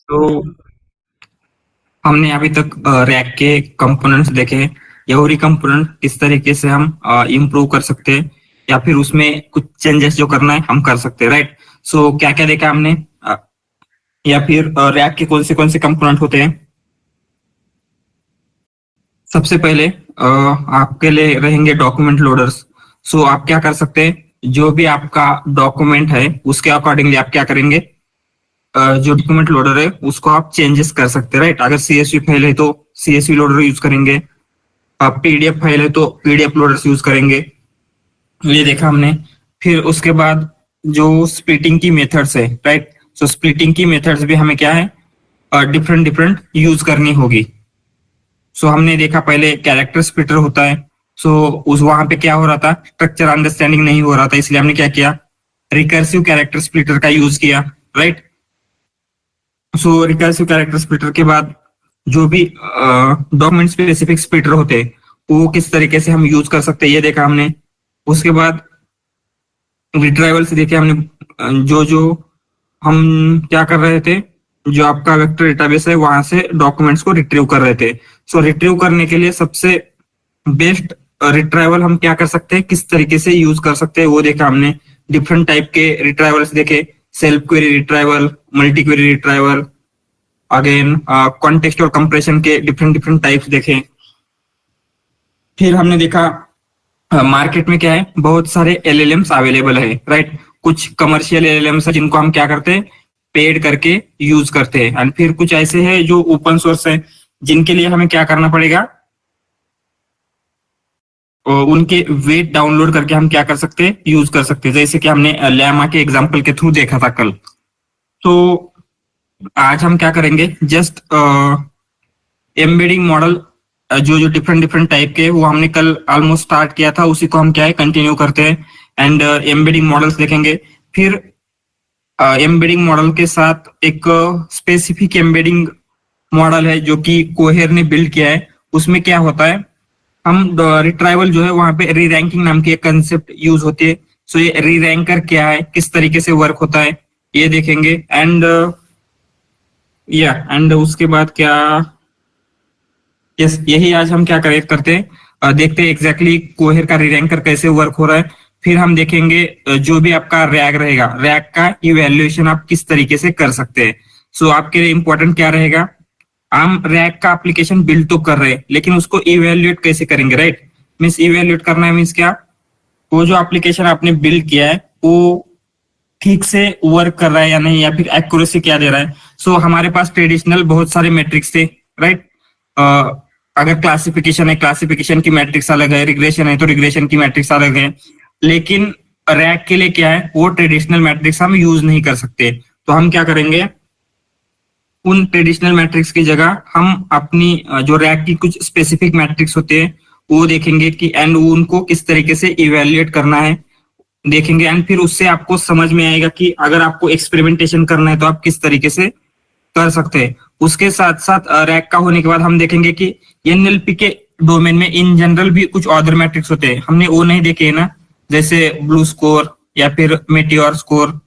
तो हमने अभी तक रैक के कंपोनेंट्स देखे हैं, या और कंपोनेंट किस तरीके से हम इम्प्रूव कर सकते हैं, या फिर उसमें कुछ चेंजेस जो करना है हम कर सकते हैं, राइट। सो क्या क्या देखा हमने, या फिर रैक के कौन से कंपोनेंट होते हैं। सबसे पहले आपके लिए रहेंगे डॉक्यूमेंट लोडर्स। सो आप क्या कर सकते हैं, जो भी आपका डॉक्यूमेंट है उसके अकॉर्डिंगली आप क्या करेंगे, जो डॉक्यूमेंट लोडर है उसको आप चेंजेस कर सकते हैं, राइट। अगर सीएसवी फाइल है तो सीएसवी लोडर यूज करेंगे, पीडीएफ फाइल है तो पीडीएफ लोडर्स यूज करेंगे, ये देखा हमने। फिर उसके बाद जो स्प्लिटिंग की मेथड्स है, राइट। सो स्प्लिटिंग की मेथड्स भी हमें क्या है, डिफरेंट डिफरेंट यूज करनी होगी। सो हमने देखा पहले कैरेक्टर स्प्लिटर होता है। सो उस वहां पे क्या हो रहा था, स्ट्रक्चर अंडरस्टैंडिंग नहीं हो रहा था, इसलिए हमने क्या किया, रिकर्सिव कैरेक्टर स्प्लिटर का यूज किया, राइट। सो रिकर्सिव कैरेक्टर स्प्लिटर के बाद जो भी डॉक्यूमेंट स्पेसिफिक स्प्लिटर होते हैं वो किस तरीके से हम यूज कर सकते हैं, ये देखा हमने। उसके बाद रिट्राइवल से देखे हमने, जो जो हम क्या कर रहे थे, जो आपका वेक्टर डेटाबेस है वहां से डॉक्यूमेंट्स को रिट्रीव कर रहे थे। सो रिट्रीव करने के लिए सबसे बेस्ट रिट्राइवल हम क्या कर सकते हैं, किस तरीके से यूज कर सकते हैं, वो देखा हमने। डिफरेंट टाइप के रिट्राइवल्स देखे, self query retrieval, multi query retrieval, again context और कंप्रेशन के डिफरेंट डिफरेंट टाइप्स देखे। फिर हमने देखा मार्केट में क्या है, बहुत सारे एलएलएम्स अवेलेबल है, राइट। कुछ कमर्शियल एलएलएम्स है जिनको हम क्या करते हैं, पेड करके यूज करते हैं, एंड फिर कुछ ऐसे हैं जो ओपन सोर्स है जिनके लिए हमें क्या करना पड़ेगा, उनके वेट डाउनलोड करके हम क्या कर सकते हैं, यूज कर सकते हैं, जैसे कि हमने लैमा के एग्जांपल के थ्रू देखा था कल। तो आज हम क्या करेंगे, जस्ट एम्बेडिंग मॉडल, जो जो डिफरेंट डिफरेंट टाइप के वो हमने कल ऑलमोस्ट स्टार्ट किया था, उसी को हम क्या है कंटिन्यू करते हैं, एंड एम्बेडिंग मॉडल्स देखेंगे। फिर एम्बेडिंग मॉडल के साथ एक स्पेसिफिक एम्बेडिंग मॉडल है जो कि कोहेर ने बिल्ड किया है। उसमें क्या होता है, हम रिट्राइवल जो है वहां पे री रैंकिंग नाम की एक कंसेप्ट यूज होती है। सो ये री रैंकर क्या है, किस तरीके से वर्क होता है, ये देखेंगे। एंड एंड उसके बाद क्या, यस यही आज हम क्या करते हैं, देखते हैं एग्जैक्टली कोहेर का री रैंकर कैसे वर्क हो रहा है। फिर हम देखेंगे जो भी आपका रैग रहेगा, रैग का इवेल्युएशन आप किस तरीके से कर सकते हैं। सो आपके लिए इंपॉर्टेंट क्या रहेगा, हम रैग का एप्लीकेशन बिल्ड तो कर रहे हैं लेकिन उसको इवेल्युएट कैसे करेंगे, राइट। मीन्स इवेल्युएट करना है मीन्स क्या, वो जो एप्लीकेशन आपने बिल्ड किया है वो ठीक से वर्क कर रहा है या नहीं, या फिर एक्यूरेसी क्या दे रहा है। सो हमारे पास ट्रेडिशनल बहुत सारे मैट्रिक्स थे, राइट। अगर क्लासिफिकेशन है, क्लासिफिकेशन की मैट्रिक्स अलग है, रिग्रेशन है तो रिग्रेशन की मैट्रिक्स अलग है। लेकिन रैग के लिए क्या है, वो ट्रेडिशनल मैट्रिक्स हम यूज नहीं कर सकते। तो हम क्या करेंगे, उन ट्रेडिशनल मैट्रिक्स की जगह हम अपनी जो रैग की कुछ स्पेसिफिक मैट्रिक्स होते हैं वो देखेंगे कि, एंड उनको किस तरीके से इवेल्युएट करना है देखेंगे। एंड फिर उससे आपको समझ में आएगा कि अगर आपको एक्सपेरिमेंटेशन करना है तो आप किस तरीके से कर सकते हैं। उसके साथ साथ रैग का होने के बाद हम देखेंगे कि एनएलपी के डोमेन में इन जनरल भी कुछ अदर मैट्रिक्स होते हैं, हमने वो नहीं देखे ना, जैसे ब्लू स्कोर या फिर मेटियोर स्कोर।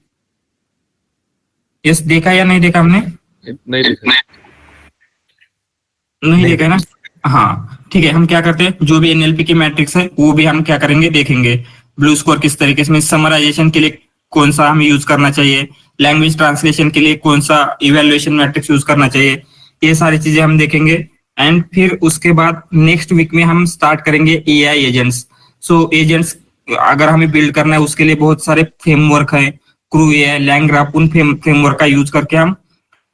यस देखा या नहीं देखा हमने, नहीं देखा, नहीं देखा ना। हाँ ठीक है, हम क्या करते हैं, जो भी एनएलपी की मैट्रिक्स है वो भी हम क्या करेंगे, देखेंगे। ब्लू स्कोर किस तरीके से, समराइजेशन के लिए कौन सा हमें यूज करना चाहिए, लैंग्वेज ट्रांसलेशन के लिए कौन सा इवेल्युएशन मैट्रिक्स यूज करना चाहिए, ये सारी चीजें हम देखेंगे। एंड फिर उसके बाद नेक्स्ट वीक में हम स्टार्ट करेंगे एआई एजेंट्स। सो एजेंट्स अगर हमें बिल्ड करना है उसके लिए बहुत सारे फ्रेमवर्क है, क्रू एआई, लैंग्राफ, उन फ्रेमवर्क का यूज करके हम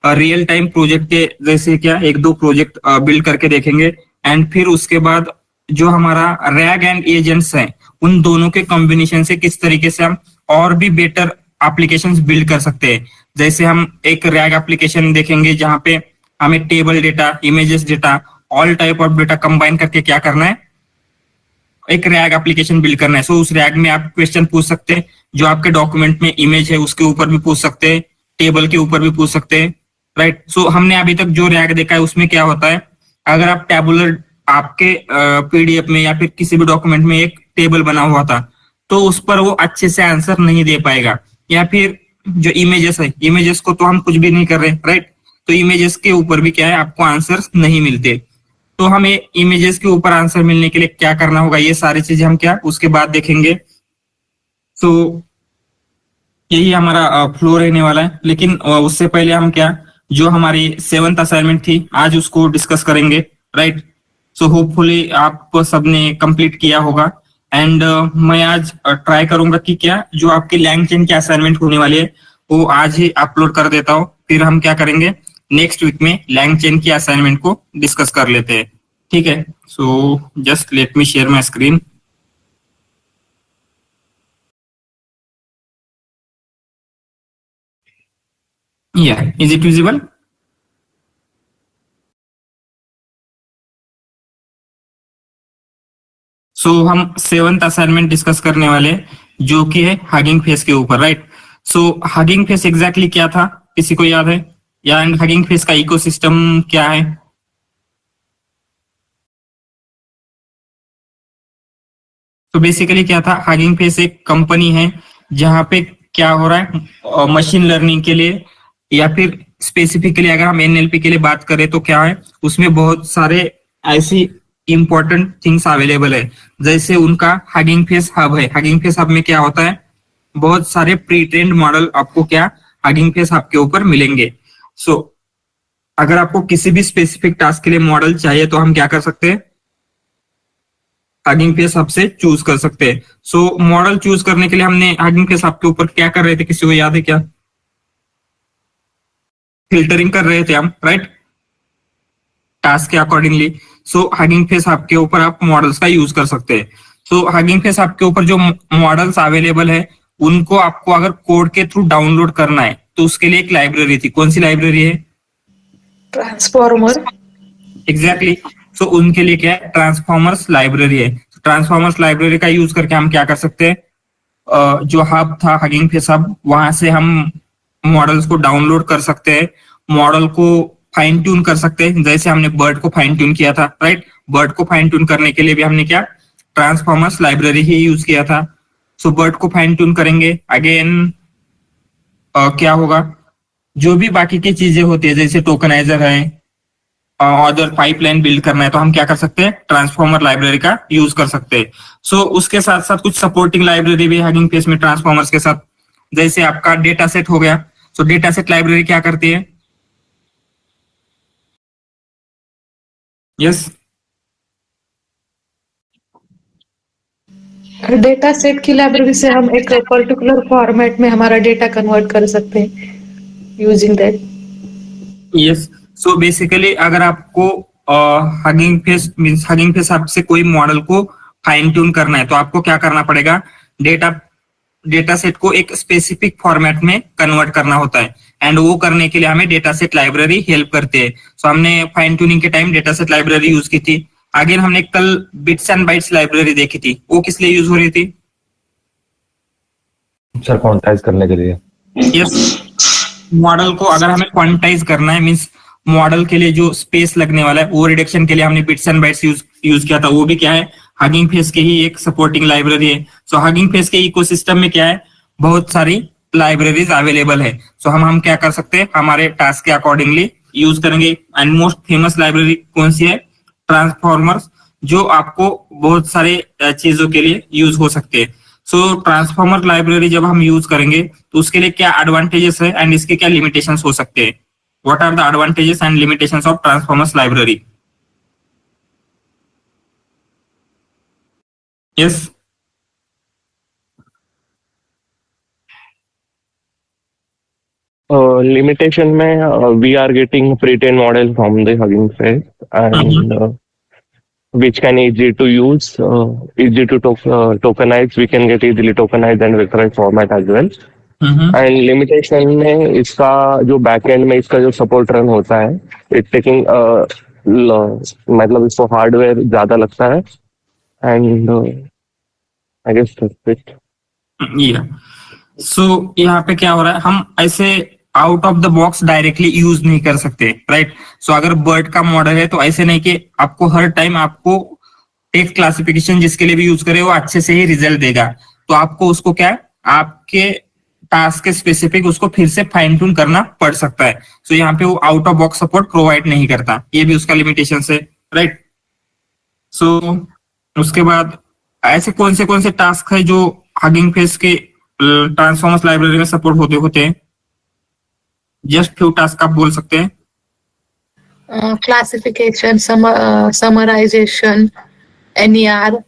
रियल टाइम प्रोजेक्ट के जैसे क्या एक दो प्रोजेक्ट बिल्ड करके देखेंगे। एंड फिर उसके बाद जो हमारा रैग एंड एजेंट्स है उन दोनों के कॉम्बिनेशन से किस तरीके से हम और भी बेटर एप्लीकेशंस बिल्ड कर सकते हैं। जैसे हम एक रैग एप्लीकेशन देखेंगे जहां पे हमें table data, images data, all type of data combine करके क्या करना है, एक रैग एप्लीकेशन बिल्ड करना है। सो उस रैग में आप क्वेश्चन पूछ सकते हैं, जो आपके डॉक्यूमेंट में इमेज है उसके ऊपर भी पूछ सकते हैं, टेबल के ऊपर भी पूछ सकते हैं, राइट। सो हमने अभी तक जो रैग देखा है उसमें क्या होता है, अगर आप टेबुलर आपके पीडीएफ में या फिर किसी भी डॉक्यूमेंट में एक टेबल बना हुआ था तो उस पर वो अच्छे से आंसर नहीं दे पाएगा। या फिर जो इमेजेस है, इमेजेस को तो हम कुछ भी नहीं कर रहे, राइट। तो इमेजेस के ऊपर भी क्या है आपको आंसर नहीं मिलते। तो हमें इमेजेस के ऊपर आंसर मिलने के लिए क्या करना होगा, ये सारी चीजें हम क्या उसके बाद देखेंगे। तो यही हमारा फ्लो रहने वाला है, लेकिन उससे पहले हम क्या जो हमारी 7th असाइनमेंट थी आज उसको डिस्कस करेंगे, राइट। सो होपफुली आप सबने कंप्लीट किया होगा। एंड मैं आज ट्राई करूंगा कि क्या जो आपकी लैंगचेन की असाइनमेंट होने वाली है वो आज ही अपलोड कर देता हूँ, फिर हम क्या करेंगे नेक्स्ट वीक में लैंगचेन की असाइनमेंट को डिस्कस कर लेते हैं, ठीक है। So just let me share my screen. या इज इट विजिबल? सो हम 7th असाइनमेंट डिस्कस करने वाले जो कि है हगिंग फेस के ऊपर, राइट। सो हगिंग फेस एग्जैक्टली क्या था, किसी को याद है? या एंड हगिंग फेस का इकोसिस्टम क्या है? तो बेसिकली क्या था, हगिंग फेस एक कंपनी है जहां पे क्या हो रहा है मशीन लर्निंग के लिए या फिर स्पेसिफिकली अगर हम एनएलपी के लिए बात करें तो क्या है उसमें बहुत सारे ऐसी इंपॉर्टेंट थिंग्स अवेलेबल है। जैसे उनका हगिंग फेस हब है। हगिंग फेस हब में क्या होता है, बहुत सारे प्री ट्रेन्ड मॉडल आपको क्या हगिंग फेस हब के ऊपर मिलेंगे। सो अगर आपको किसी भी स्पेसिफिक टास्क के लिए मॉडल चाहिए तो हम क्या कर सकते हैं, हगिंग फेस हब से चूज कर सकते हैं। सो मॉडल चूज करने के लिए हमने हगिंग फेस हब के ऊपर क्या कर रहे थे, किसी को याद है क्या? फिल्टरिंग कर रहे थे हम, राइट, टास्क के अकॉर्डिंगली। सो हगिंग फेस हब के ऊपर आप मॉडल्स का यूज कर सकते हैं। सो हगिंग फेस हब के ऊपर जो मॉडल्स अवेलेबल है उनको आपको अगर कोड के थ्रू डाउनलोड करना है तो उसके लिए एक लाइब्रेरी थी। कौन सी लाइब्रेरी है? ट्रांसफॉर्मर। एग्जैक्टली। सो उनके लिए क्या है, ट्रांसफॉर्मर्स लाइब्रेरी है। ट्रांसफॉर्मर्स लाइब्रेरी का यूज करके हम क्या कर सकते हैं, जो हब था हगिंग फेस हब वहां से हम मॉडल्स को डाउनलोड कर सकते हैं, मॉडल को फाइन ट्यून कर सकते हैं। जैसे हमने बर्ड को फाइन ट्यून किया था, राइट। बर्ड को फाइन ट्यून करने के लिए भी हमने क्या ट्रांसफॉर्मर्स लाइब्रेरी ही यूज किया था। सो बर्ड को फाइन ट्यून करेंगे अगेन क्या होगा, जो भी बाकी की चीजें होती है जैसे टोकनाइजर है, अदर पाइपलाइन बिल्ड करना है तो हम क्या कर सकते हैं, ट्रांसफॉर्मर लाइब्रेरी का यूज कर सकते हैं। सो उसके साथ साथ कुछ सपोर्टिंग लाइब्रेरी भी हगिंग फेस में ट्रांसफॉर्मर्स के साथ, जैसे आपका डेटा सेट हो गया। सो डेटा सेट लाइब्रेरी क्या करती है? यस, डेटा सेट की लाइब्रेरी से हम एक पर्टिकुलर फॉर्मेट में हमारा डेटा कन्वर्ट कर सकते हैं using that. Yes. So basically अगर आपको hugging face means hugging face आपसे कोई मॉडल को फाइन ट्यून करना है तो आपको क्या करना पड़ेगा, डेटा डेटा सेट को एक स्पेसिफिक फॉर्मेट में कन्वर्ट करना होता है। एंड वो करने के लिए हमें डेटा सेट लाइब्रेरी हेल्प करती है। सो हमने फाइन ट्यूनिंग के time data set library use की थी। अगेन हमने कल बिट्स एंड बाइट्स लाइब्रेरी देखी थी, वो किस लिए यूज हो रही थी? सर क्वांटाइज करने के लिए। यस, मॉडल को अगर हमें क्वांटाइज करना है मींस मॉडल के लिए जो स्पेस लगने वाला है वो रिडक्शन के लिए हमने बिट्स एंड बाइट्स यूज किया था। वो भी क्या है, हगिंग फेस की ही एक सपोर्टिंग लाइब्रेरी है। सो हगिंग फेस के इकोसिस्टम में क्या है, बहुत सारी लाइब्रेरीज अवेलेबल है। सो हम क्या कर सकते हैं, हमारे टास्क के अकॉर्डिंगली यूज करेंगे। एंड मोस्ट फेमस लाइब्रेरी कौन सी है, ट्रांसफॉर्मर्स, जो आपको बहुत सारे चीजों के लिए यूज हो सकते हैं। सो ट्रांसफॉर्मर लाइब्रेरी जब हम यूज करेंगे तो उसके लिए क्या एडवांटेजेस है एंड इसके क्या लिमिटेशंस हो सकते हैं? What are the advantages and limitations of transformers library? Yes, Limitation में we are getting pre-trained model from the Hugging Face and which can easy to use, easy to tokenize. We can get easily tokenized and vectorized format as well. And limitation में इसका जो backend में इसका जो support run होता है it taking मतलब इसको हार्डवेयर ज्यादा लगता है and I guess that's it. So यहाँ पे क्या हो रहा है, हम ऐसे out of the box directly use नहीं कर सकते, राइट। सो अगर बर्ड का मॉडल है तो ऐसे नहीं कि आपको हर टाइम आपको टेक्स्ट क्लासिफिकेशन जिसके लिए भी यूज करे वो अच्छे से ही रिजल्ट देगा। तो आपको उसको क्या है, आपके टास्क के स्पेसिफिक उसको फिर से फाइन ट्यून करना पड़ सकता है। सो यहाँ पे वो out of box support provide नहीं करता, ये भी उसका लिमिटेशन है, राइट। सो उसके बाद ऐसे कौन से टास्क है जो हगिंग फेस के ट्रांसफॉर्मर्स लाइब्रेरी में सपोर्ट होते हैं? जस्ट फ्यू टास्क आप बोल सकते हैं। Classification, summarization, NER,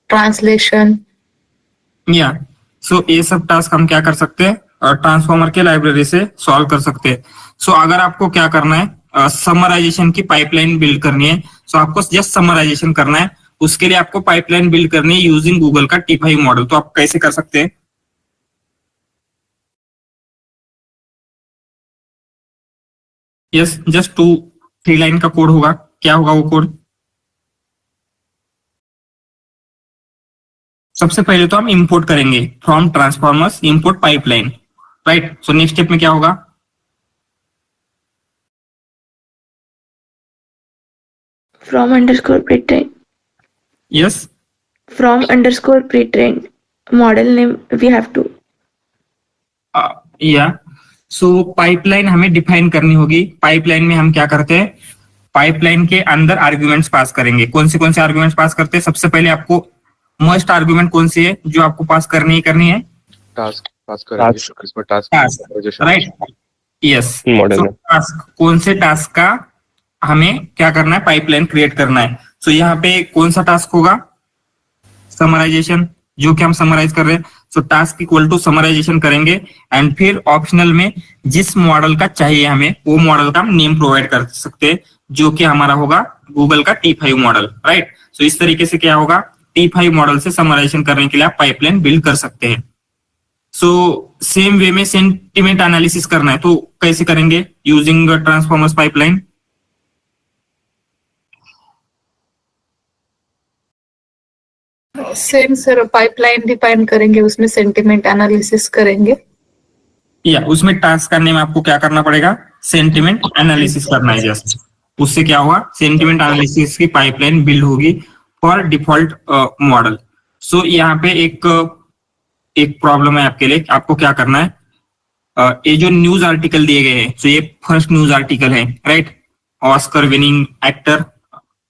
translation. या सो ये सब टास्क हम क्या कर सकते हैं, ट्रांसफॉर्मर के लाइब्रेरी से सॉल्व कर सकते हैं। सो अगर आपको क्या करना है, समराइजेशन की पाइपलाइन बिल्ड करनी है, सो आपको जस्ट समराइजेशन करना है। उसके लिए आपको पाइपलाइन बिल्ड करनी है यूजिंग गूगल का T5 मॉडल। तो आप कैसे कर सकते हैं? यस, जस्ट 2-3 लाइन का कोड होगा। क्या होगा वो कोड? सबसे पहले तो हम इंपोर्ट करेंगे from transformers import pipeline, right. So next step में क्या होगा? From underscore pretrain. Yes, From underscore pretrain model name we have to. या सो पाइपलाइन हमें डिफाइन करनी होगी। पाइपलाइन में हम क्या करते हैं, पाइपलाइन के अंदर आर्ग्यूमेंट्स पास करेंगे। कौन से आर्ग्यूमेंट्स पास करते हैं? सबसे पहले आपको मस्ट आर्ग्यूमेंट कौन सी है जो आपको पास करनी है? टास्क पास करेंगे, इसमें टास्क, राइट। यस, मॉडल में टास्क, कौन से टास्क का हमें क्या करना है, पाइपलाइन क्रिएट करना है। सो यहाँ पे कौन सा टास्क होगा? समराइजेशन, जो कि हम समराइज कर रहे हैं। So task equal to summarization करेंगे एंड फिर ऑप्शनल में जिस मॉडल का चाहिए हमें वो मॉडल का हम नेम प्रोवाइड कर सकते हैं, जो कि हमारा होगा गूगल का T5 मॉडल, राइट। सो इस तरीके से क्या होगा, T5 मॉडल से समराइजेशन करने के लिए आप पाइपलाइन बिल्ड कर सकते हैं। सो सेम वे में सेंटिमेंट एनालिसिस करना है तो कैसे करेंगे? Using transformers pipeline. Same sir, pipeline define करेंगे, उसमें सेंटिमेंट एनालिसिस करेंगे। या उसमें टास्क करने में आपको क्या करना पड़ेगा? सेंटिमेंट एनालिसिस करना है जस्ट। उससे क्या हुआ, सेंटिमेंट एनालिसिस की पाइपलाइन बिल्ड होगी फॉर डिफॉल्ट मॉडल। सो यहाँ पे एक प्रॉब्लम है आपके लिए। आपको क्या करना है, ये जो न्यूज आर्टिकल दिए गए हैं, तो ये फर्स्ट न्यूज आर्टिकल है, right. Oscar winning actor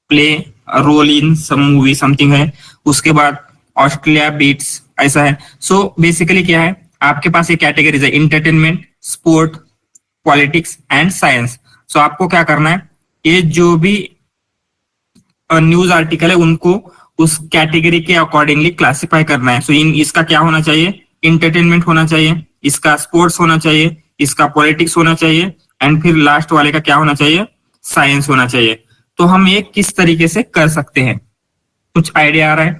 play role in some movie something है। उसके बाद ऑस्ट्रेलिया बीट्स, ऐसा है। सो बेसिकली क्या है, आपके पास ये कैटेगरीज है, entertainment, sport, politics and science. So आपको क्या करना है, ये जो भी न्यूज आर्टिकल है उनको उस कैटेगरी के अकॉर्डिंगली क्लासिफाई करना है। सो इसका क्या होना चाहिए, इंटरटेनमेंट होना चाहिए, इसका स्पोर्ट्स होना चाहिए, इसका पॉलिटिक्स होना चाहिए एंड फिर लास्ट वाले का क्या होना चाहिए, साइंस होना चाहिए। तो हम ये किस तरीके से कर सकते हैं, कुछ आइडिया आ रहा है?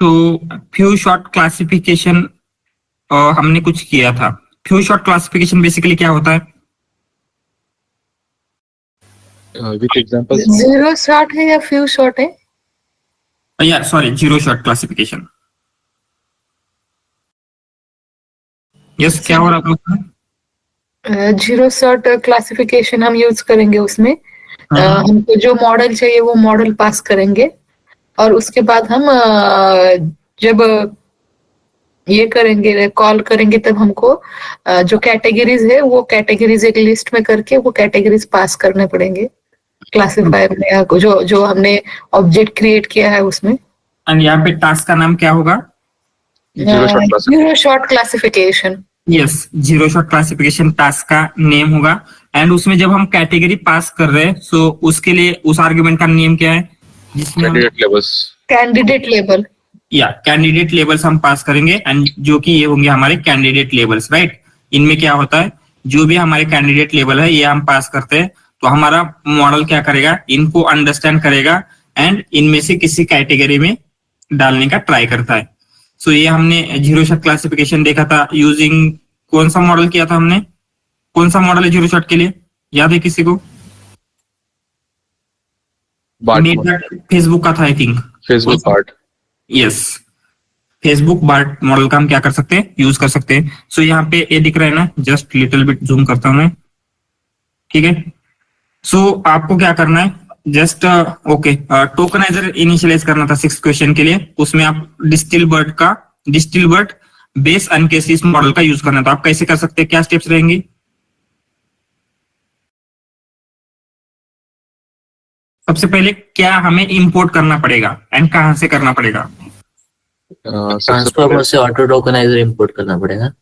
तो फ्यू शॉर्ट क्लासिफिकेशन हमने कुछ किया था। फ्यू शॉर्ट क्लासिफिकेशन बेसिकली क्या होता है? With examples. 0 शॉट है या फ्यू शॉट है? या sorry, zero shot classification. Yes, क्या हो रहा था उसमें? 0 शॉट क्लासिफिकेशन हम यूज करेंगे उसमें। हमको जो मॉडल चाहिए वो मॉडल पास करेंगे और उसके बाद हम जब ये करेंगे, कॉल करेंगे, तब हमको जो कैटेगरीज है वो कैटेगरीज एक लिस्ट में करके वो कैटेगरीज पास करने पड़ेंगे क्लासिफायर में, जो हमने ऑब्जेक्ट क्रिएट किया है उसमें। एंड यहाँ पे टास्क का नाम क्या होगा? Zero shot classification. Yes, zero shot classification task का नेम होगा। एंड उसमें जब हम कैटेगरी पास कर रहे हैं, सो उसके लिए उस आर्गुमेंट का नेम क्या है, जिसमें कैंडिडेट लेबल या कैंडिडेट लेबल्स हम पास करेंगे एंड जो कि ये होंगे हमारे कैंडिडेट लेबल्स, राइट। इनमें क्या होता है, जो भी हमारे कैंडिडेट लेबल है ये हम पास करते हैं तो हमारा मॉडल क्या करेगा, इनको अंडरस्टैंड करेगा एंड इनमें से किसी कैटेगरी में डालने का ट्राई करता है। सो ये हमने जीरो शॉट क्लासिफिकेशन देखा था यूजिंग कौन सा मॉडल किया था हमने? कौन सा मॉडल है जीरो शॉट के लिए, याद है किसी को? फेसबुक का था I think, Facebook BART. Yes, Facebook BART model का हम क्या कर सकते हैं, यूज कर सकते हैं। सो यहाँ पे ये दिख रहा है ना, जस्ट लिटिल बिट जूम करता हूं मैं, ठीक है। सो आपको क्या करना है, जस्ट ओके टोकनाइजर इनिशियलाइज करना था 6th क्वेश्चन के लिए, उसमें आप डिस्टिलबर्ट बेस अनकेसिस मॉडल का यूज करना था। आप कैसे कर सकते हैं, क्या स्टेप्स रहेंगी? सबसे पहले क्या हमें इंपोर्ट करना पड़ेगा एंड कहां से करना पड़ेगा? ट्रांसफॉर्मर से ऑटो टोकनाइजर इंपोर्ट करना पड़ेगा।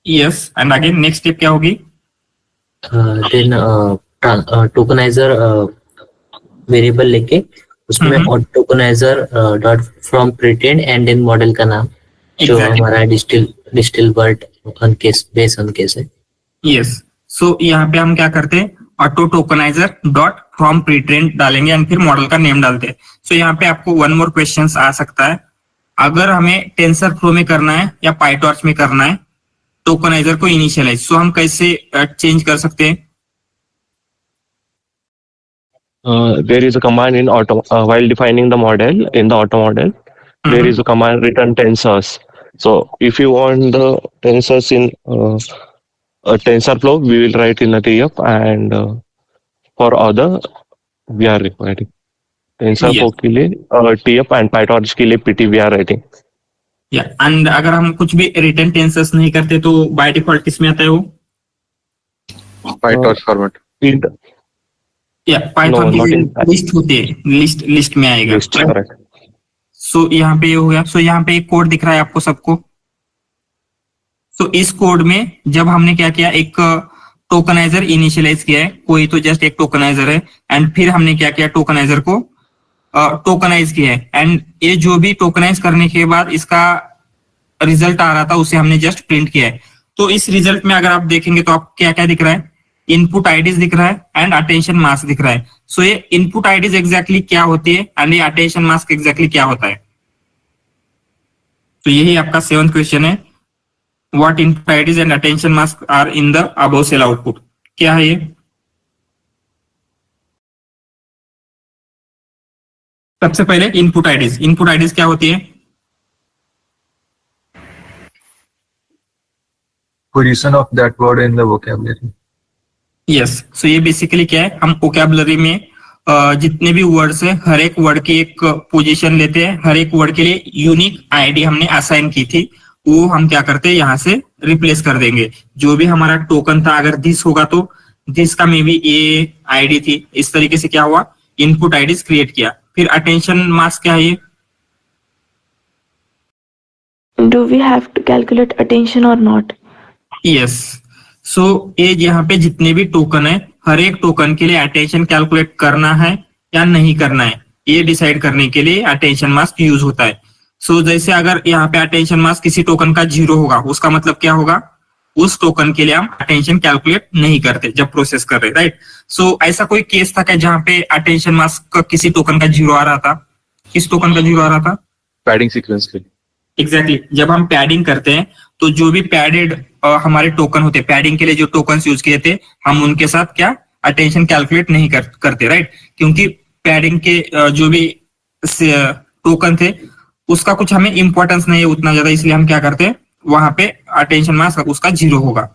Yes, and again next step क्या होगी? देन टोकनाइजर वेरिएबल लेके उसमें auto tokenizer dot from pretrained and in model का नाम जो हमारा डिस्टिलबर्ट अनकेस बेस अनकेस है। यस, सो यहाँ पे हम क्या करते हैं, auto tokenizer dot from pretrained डालेंगे एंड फिर मॉडल का नेम डालते हैं। सो यहाँ पे आपको वन मोर क्वेश्चन आ सकता है, अगर हमें टेंसर फ्लो में करना है या पाइटॉर्च में करना है टोकनाइजर को इनिशियलाइज, सो हम कैसे चेंज कर सकते हैं? There is a command in auto while defining the model in the auto model. There is a command return tensors. So if you want the tensors in a TensorFlow, we will write in a TF, and for other we are requiring TensorFlow के लिए TF and PyTorch के लिए PT we are writing. या and अगर हम कुछ भी return tensors नहीं करते तो बाय डिफॉल्ट किसमें आता है वो? PyTorch format. या पाइथन की लिस्ट होती है, लिस्ट में आएगा। सो यहाँ पे ये हो गया। सो यहाँ पे एक कोड दिख रहा है आपको सबको। सो इस कोड में जब हमने क्या किया, एक टोकनाइजर इनिशियलाइज किया है, कोई तो जस्ट एक टोकनाइजर है, एंड फिर हमने क्या किया, टोकनाइजर को टोकनाइज किया है, एंड ये जो भी टोकनाइज करने के बाद इसका रिजल्ट आ रहा था उसे हमने जस्ट प्रिंट किया है। तो इस रिजल्ट में अगर आप देखेंगे तो आपको क्या क्या दिख रहा है, इनपुट आईडीज दिख रहा है एंड अटेंशन मास्क दिख रहा है। सो ये इनपुट आईडीज एग्जैक्टली क्या होती है एंड ये अटेंशन मास्क एग्जैक्टली क्या होता है? तो यही आपका 7th क्वेश्चन है, what input IDs and attention mask are in the above cell output. क्या है ये? सबसे पहले इनपुट आईडीज क्या होती है? Position of that word in the vocabulary. Yes, so ये बेसिकली क्या है, हम वोकैबुलरी में जितने भी वर्ड्स है हर एक वर्ड की एक पोजीशन लेते हैं, हर एक वर्ड के लिए यूनिक आईडी हमने असाइन की थी, वो हम क्या करते हैं यहाँ से रिप्लेस कर देंगे। जो भी हमारा टोकन था, अगर दिस होगा तो दिस का मे बी ये आईडी थी। इस तरीके से क्या हुआ, इनपुट आईडीज क्रिएट किया। फिर अटेंशन मास्क क्या है ये? Do we have to calculate attention or not? Yes, so ये यहाँ पे जितने भी टोकन है हर एक टोकन के लिए अटेंशन कैलकुलेट करना है या नहीं करना है, ये डिसाइड करने के लिए अटेंशन मास्क यूज होता है। सो जैसे अगर यहाँ पे अटेंशन मास्क किसी टोकन का 0 होगा, उसका मतलब क्या होगा, उस टोकन के लिए हम अटेंशन कैलकुलेट नहीं करते जब प्रोसेस कर रहे, राइट। सो ऐसा कोई केस था क्या जहाँ पे अटेंशन मास्क किसी टोकन का 0 आ रहा था? किस टोकन का 0 आ रहा था? पैडिंग सीक्वेंस के लिए। एग्जैक्टली, जब हम पैडिंग करते हैं तो जो भी पैडेड हमारे टोकन होते, पैडिंग के लिए जो टोकन यूज किए थे, हम उनके साथ क्या अटेंशन कैलकुलेट नहीं करते, राइट। क्योंकि पैडिंग के जो भी टोकन थे उसका कुछ हमें इंपॉर्टेंस नहीं है उतना ज्यादा, इसलिए हम क्या करते हैं, वहां पे अटेंशन मास्क उसका 0 होगा।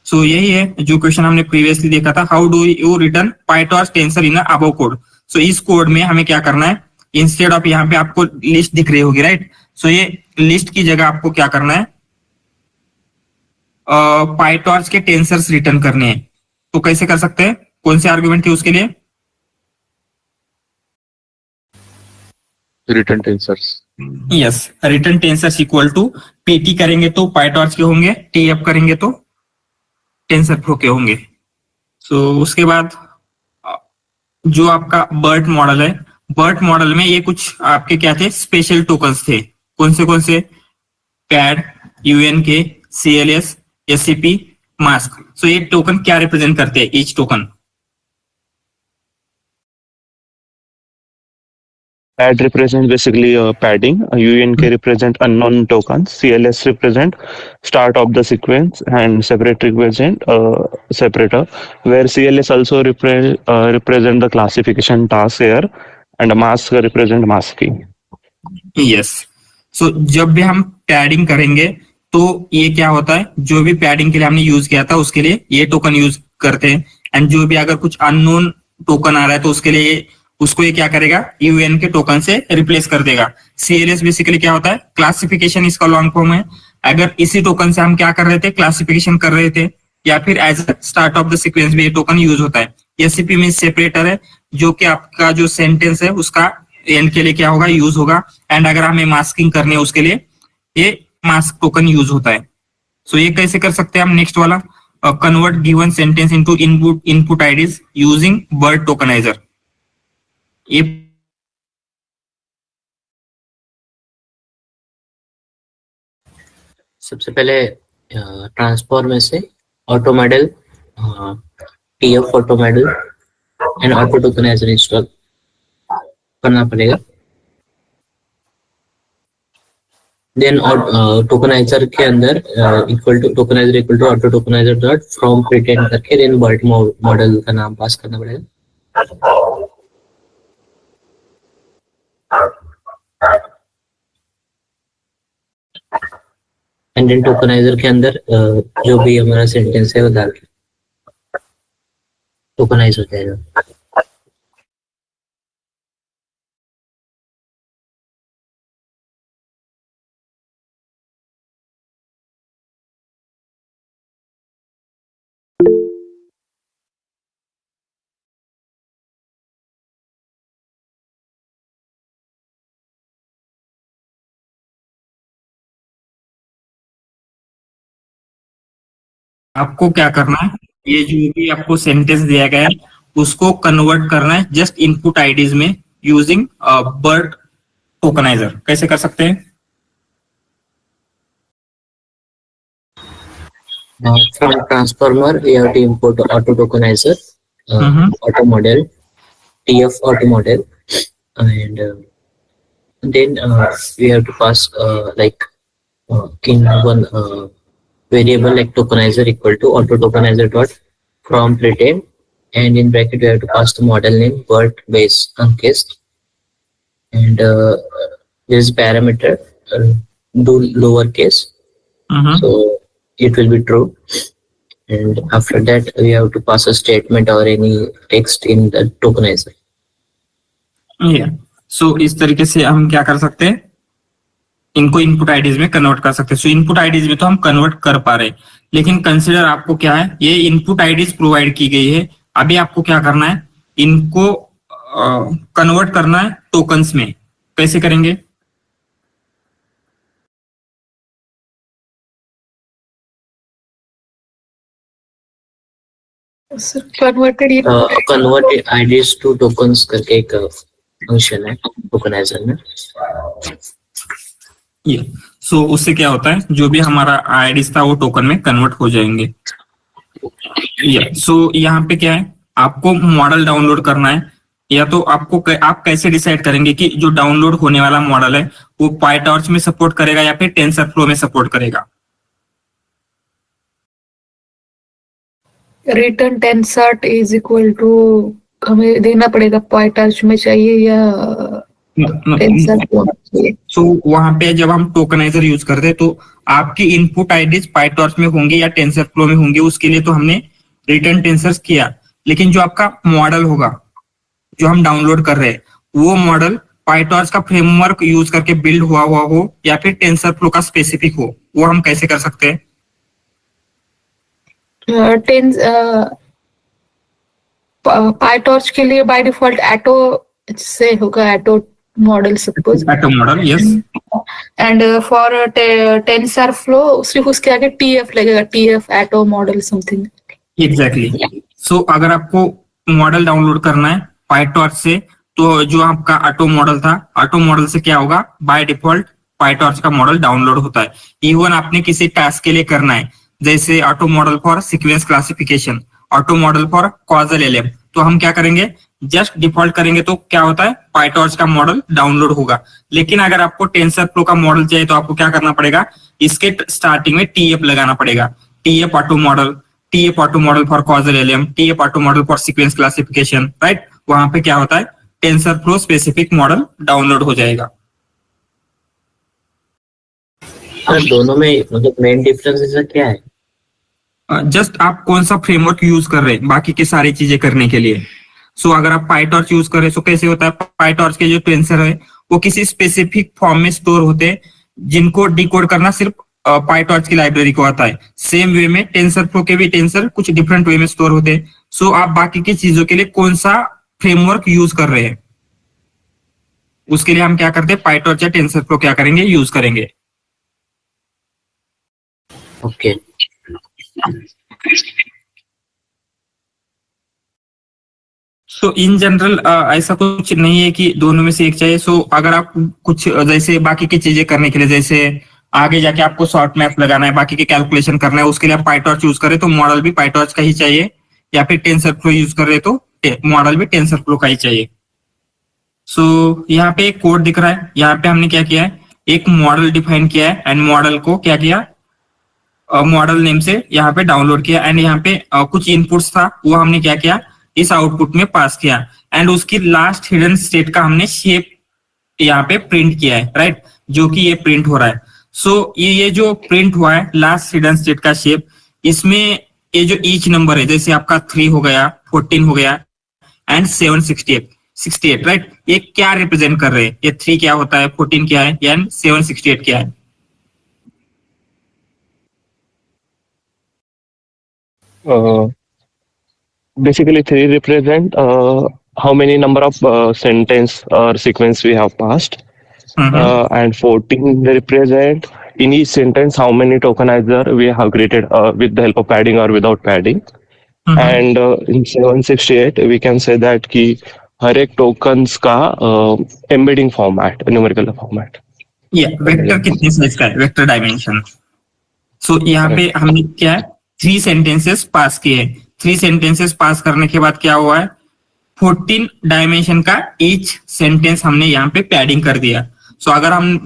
सो यही है जो क्वेश्चन हमने प्रीवियसली देखा था, how do you return PyTorch tensor in above code. So इस कोड में हमें क्या करना है, इंस्टेड ऑफ यहाँ पे आपको लिस्ट दिख रही होगी, राइट। सो ये लिस्ट की जगह आपको क्या करना है, पाइटॉर्च के टेंसर्स रिटर्न करने हैं। तो कैसे कर सकते हैं, कौन से आर्गुमेंट थे उसके लिए? Return tensors. Yes, return tensors equal to PT करेंगे तो पाइटॉर्च के होंगे, टीएफ करेंगे तो टेंसरफ्लो के होंगे। सो उसके बाद जो आपका बर्ट मॉडल है, बर्ट मॉडल में ये कुछ आपके क्या थे, स्पेशल टोकन्स थे। कौन से? Pad, UNK, CLS, SCP, mask. So ये टोकन क्या रिप्रेजेंट करते हैं, each token? Pad represents basically padding. UNK represent unknown tokens. CLS represent start of the sequence, and separate represent separator, where CLS also represent the classification task here, and mask represent masking. Yes, so जब भी हम padding करेंगे तो ये क्या होता है, जो भी पैडिंग के लिए हमने यूज किया था उसके लिए ये टोकन यूज करते हैं, एंड जो भी अगर कुछ अननोन टोकन आ रहा है तो उसके लिए उसको ये क्या करेगा, यूएन के टोकन से रिप्लेस कर देगा। सीएलएस बेसिकली क्या होता है, क्लासिफिकेशन इसका लॉन्ग फॉर्म है। अगर इसी टोकन से हम क्या कर रहे थे, क्लासिफिकेशन कर रहे थे, या फिर as start of the sequence में ये टोकन यूज होता है। एससीपी मींस सेपरेटर है, जो कि आपका जो सेंटेंस है उसका एंड के लिए क्या होगा, यूज होगा। एंड अगर हमें मास्किंग करनी है उसके लिए ये मास्क टोकन यूज होता है। सो ये कैसे कर सकते हैं हम, नेक्स्ट वाला, convert given sentence into input IDs using word tokenizer. ये सबसे पहले ट्रांसफॉर्म में से auto model, TF auto model and auto tokenizer install करना पड़ेगा। देन टोकनाइजर के अंदर equal to tokenizer equal to auto tokenizer dot from pretrained करके देन वर्ड मॉडल का नाम पास करना पड़ेगा। एंड देन टोकनाइजर के अंदर जो भी हमारा सेंटेंस है वो डाल के टोकनाइज हो जाएगा। आपको क्या करना है, ये जो भी आपको सेंटेंस दिया गया है उसको कन्वर्ट करना है जस्ट इनपुट आईडीज में यूजिंग वर्ड टोकनाइजर। कैसे कर सकते हैं, from transformer we have to import auto tokenizer, auto model, TF auto model, and then we have to pass in one variable like tokenizer equal to auto tokenizer dot from pretend, and in bracket we have to pass the model name word base uncased, and this parameter do lowercase, so it will be true, and after that we have to pass a statement or any text in the tokenizer. सो इस तरीके से हम क्या कर सकते हैं, इनको input IDs में कन्वर्ट कर सकते हैं। सो इनपुट आईडीज में तो हम कन्वर्ट कर पा रहे हैं, लेकिन कंसीडर आपको क्या है, ये इनपुट आईडीज प्रोवाइड की गई है, अभी आपको क्या करना है, इनको कन्वर्ट करना है टोकन्स में। कैसे करेंगे, converted convert IDs to tokens करके एक फंक्शन है टोकनाइजर में। ये सो उससे क्या होता है, जो भी हमारा आईडीज था वो टोकन में कन्वर्ट हो जाएंगे। ये सो यहाँ पे क्या है, आपको मॉडल डाउनलोड करना है, या तो आपको आप कैसे डिसाइड करेंगे कि जो डाउनलोड होने वाला मॉडल है वो पाइटॉर्च में सपोर्ट करेगा या फिर टेंसरफ्लो में सपोर्ट करेगा। रिटर्न टेंसर्ट इज इक्वल टू हमें देना पड़ेगा पाइटॉर्च में चाहिए या टेंसरफ्लो में चाहिए। सो वहां पे जब हम टोकनाइजर यूज करते हैं तो आपकी इनपुट आईडीज पाइटॉर्च में होंगे या टेंसरफ्लो में होंगे, उसके लिए तो हमने रिटर्न टेंसर्स किया, लेकिन जो आपका मॉडल होगा जो हम डाउनलोड कर रहे हैं वो मॉडल पाइटॉर्च का फ्रेमवर्क यूज करके बिल्ड हुआ हो या फिर टेंसरफ्लो का स्पेसिफिक हो, वो हम कैसे कर सकते हैं। पाइटॉर्च के लिए बाय डिफॉल्ट एटो से होगा, auto model suppose, auto model, yes. And for TensorFlow सिर्फ उसके आगे टीएफ लगेगा, TF auto model something. Exactly. So अगर आपको मॉडल डाउनलोड करना है पाइटॉर्च से, तो जो आपका ऑटो मॉडल था, ऑटो मॉडल से क्या होगा, बाय डिफॉल्ट पाइटॉर्च का मॉडल डाउनलोड होता है। इवन आपने किसी टास्क के लिए करना है, जैसे auto model for sequence classification, auto model for causal LM, तो हम क्या करेंगे, जस्ट डिफॉल्ट करेंगे तो क्या होता है, पाइटॉर्च का मॉडल डाउनलोड होगा। लेकिन अगर आपको टेंसरफ्लो का मॉडल चाहिए तो आपको क्या करना पड़ेगा, इसके स्टार्टिंग में टीएफ लगाना पड़ेगा, TF auto model for causal LM, TF auto model for sequence classification, right. वहां पे क्या होता है, टेंसरफ्लो स्पेसिफिक मॉडल डाउनलोड हो जाएगा। दोनों में मतलब मेन डिफरेंस क्या है, जस्ट आप कौन सा फ्रेमवर्क यूज कर रहे हैं बाकी की सारी चीजें करने के लिए। सो अगर आप पाईटॉर्च यूज करें तो कैसे होता है, पाईटॉर्च के जो टेंसर है वो किसी स्पेसिफिक फॉर्म में स्टोर होते हैं जिनको डिकोड करना सिर्फ पाईटॉर्च की लाइब्रेरी को आता है। सेम वे में टेंसर फ्लो के भी टेंसर कुछ डिफरेंट वे में स्टोर होते हैं। सो आप बाकी की चीजों के लिए कौन सा फ्रेमवर्क यूज कर रहे हैं, उसके लिए हम क्या करते हैं, पाईटॉर्च या टेंसर फ्लो क्या करेंगे, यूज करेंगे। ओके। सो इन जनरल ऐसा कुछ नहीं है कि दोनों में से एक चाहिए। सो अगर आप कुछ जैसे बाकी की चीजें करने के लिए, जैसे आगे जाके आपको शॉर्ट मैथ लगाना है, बाकी के कैलकुलेशन करना है, उसके लिए आप पाईटॉर्च यूज करें तो मॉडल भी पाईटॉर्च का ही चाहिए, या फिर टेंसर फ्लो यूज कर रहे तो मॉडल भी टेंसर फ्लो का ही चाहिए। सो यहाँ पे एक कोड दिख रहा है, यहाँ पे हमने क्या किया है, एक मॉडल डिफाइन किया है एंड मॉडल को क्या किया, मॉडल नेम से यहाँ पे डाउनलोड किया एंड यहाँ पे कुछ इनपुट्स था वो हमने क्या किया, इस आउटपुट में पास किया एंड उसकी लास्ट हिडन स्टेट का हमने शेप यहाँ पे प्रिंट किया है, राइट, जो कि ये प्रिंट हो रहा है। सो ये जो प्रिंट हुआ है लास्ट हिडन स्टेट का शेप, इसमें ये जो ईच नंबर है, जैसे आपका 3 हो गया, 14 हो गया एंड 768, राइट, ये क्या रिप्रेजेंट कर रहे हैं, ये 3 क्या होता है, 14 क्या है एंड 768 क्या है। Basically, 3 represent how many number of sentence or sequence we have passed, and 14 represent in each sentence how many tokenizer we have created with the help of padding or without padding. And in 768 we can say that कि हर एक tokens का embedding format, numerical format. Vector कितने size का है, vector dimension. सो यहाँ पे हमने क्या है, 3 सेंटेंसेस पास किए। 3 सेंटेंसेस पास करने के बाद क्या हुआ है, 14 डायमेंशन का ईच सेंटेंस हमने यहाँ पे पैडिंग कर दिया। सो अगर हम